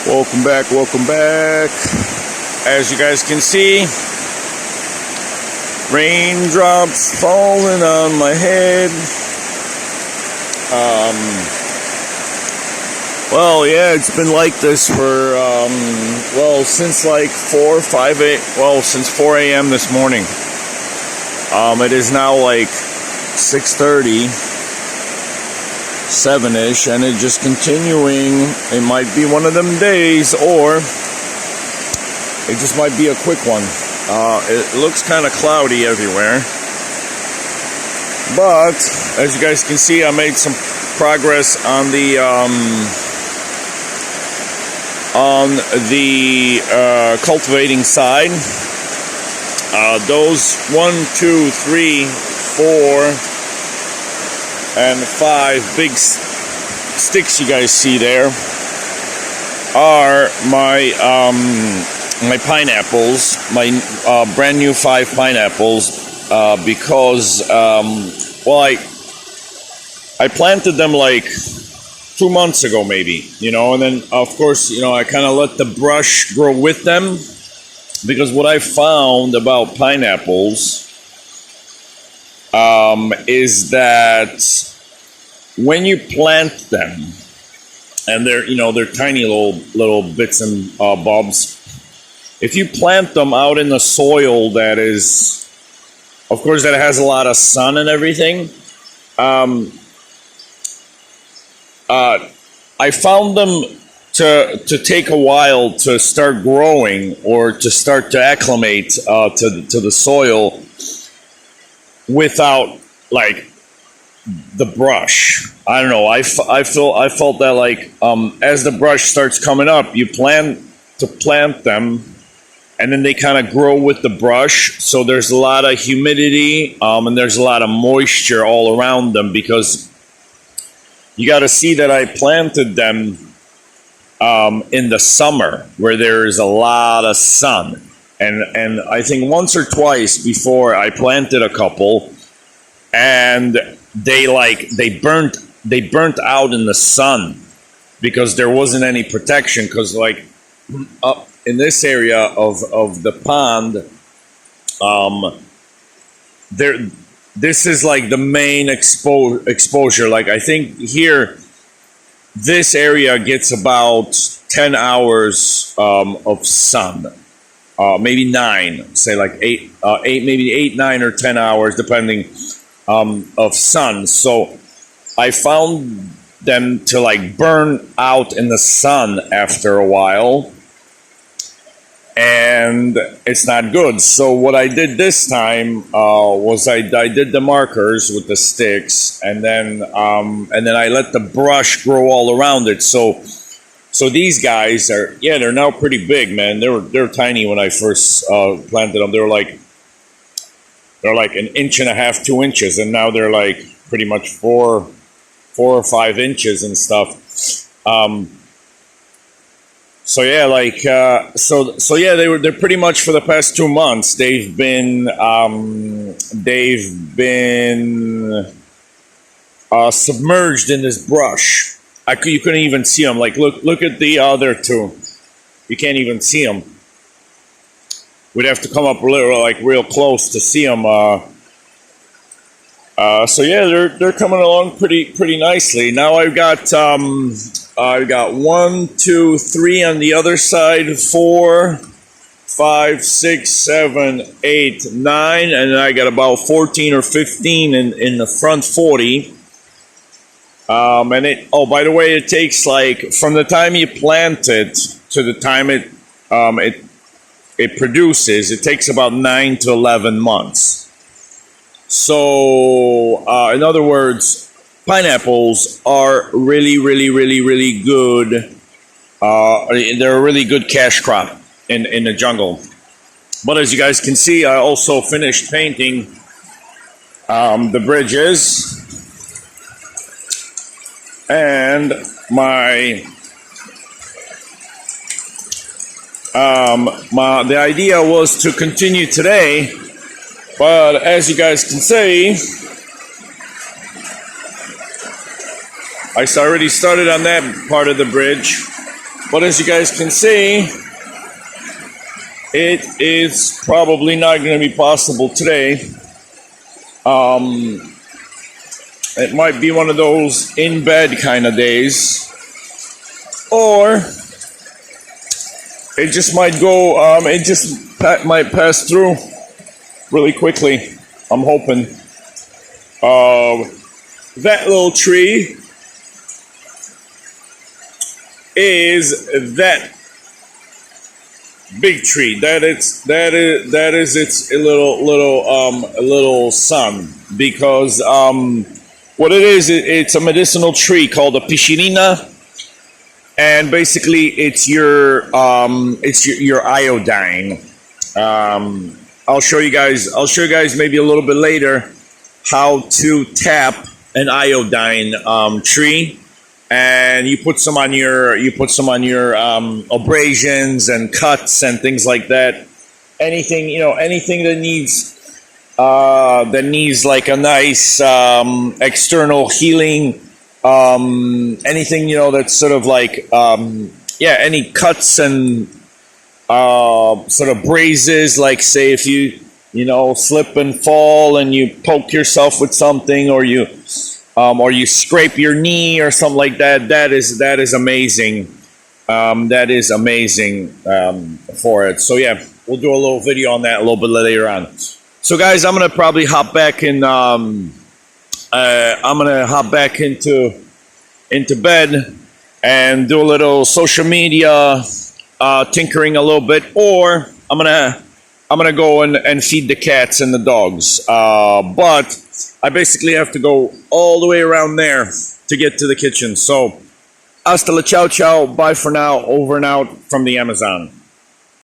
Welcome back, welcome back. As you guys can see, raindrops falling on my head. Well, yeah, it's been like this for, since like 4 a.m. this morning. It is now like 6:30, 7-ish, and it's just continuing. It might be one of them days, or it just might be a quick one. It looks kind of cloudy everywhere. But, as you guys can see, I made some progress on the cultivating side. Those 1, 2, 3, 4, and 5 big sticks you guys see there are my pineapples, my brand new 5 pineapples, because I planted them like 2 months ago maybe, and then of course, I kind of let the brush grow with them, because what I found about pineapples is that when you plant them, and they're tiny little bits and bobs. If you plant them out in the soil that is, of course, that has a lot of sun and everything, I found them to take a while to start growing or to start to acclimate to the soil without like the brush. I don't know. I felt that like as the brush starts coming up, you plant them, and then they kind of grow with the brush. So there's a lot of humidity and there's a lot of moisture all around them, because you got to see that I planted them in the summer where there is a lot of sun, and I think once or twice before I planted a couple, and they burnt out in the sun because there wasn't any protection, because like up in this area of the pond, this is like the main exposure. Like I think here, this area gets about 10 hours of sun, maybe 9, say like 8, maybe 8, 9, or 10 hours, depending of sun. So I found them to like burn out in the sun after a while, and it's not good. So what I did this time was I did the markers with the sticks, and then I let the brush grow all around it. So these guys they're now pretty big, man. They're tiny when I first planted them. They're like 1.5 inches, 2 inches, and now they're like pretty much 4 or 5 inches and stuff. They're pretty much, for the past 2 months, they've been submerged in this brush. You couldn't even see them. Like look at the other two. You can't even see them. We'd have to come up real close to see them. They're coming along pretty nicely. Now I've got 1, 2, 3 on the other side, 4, 5, 6, 7, 8, 9, and then I got about 14 or 15 in the front 40. By the way, it takes like from the time you plant it to the time it produces, it takes about 9 to 11 months. So, in other words, pineapples are really, really, really, really good. They're a really good cash crop in the jungle. But as you guys can see, I also finished painting the bridges, and the idea was to continue today, but as you guys can see, I already started on that part of the bridge. But as you guys can see, it is probably not going to be possible today. It might be one of those in bed kind of days, or it just might go. Might pass through really quickly. I'm hoping. That little tree is that big tree. That is its little son, because what it is, it's a medicinal tree called a piscirina, and basically it's your iodine. I'll show you guys maybe a little bit later how to tap an iodine tree, and you put some on your abrasions and cuts and things like that. Anything that needs like a nice external healing. Anything that's sort of like any cuts and sort of grazes, like say if you slip and fall and you poke yourself with something, or you scrape your knee or something like that. That is amazing. That is amazing for it. So yeah, we'll do a little video on that a little bit later on. So guys, I'm gonna probably hop back in. I'm gonna hop back into bed and do a little social media tinkering a little bit, or I'm gonna go and feed the cats and the dogs. But I basically have to go all the way around there to get to the kitchen. So hasta la ciao ciao, bye for now, over and out from the Amazon.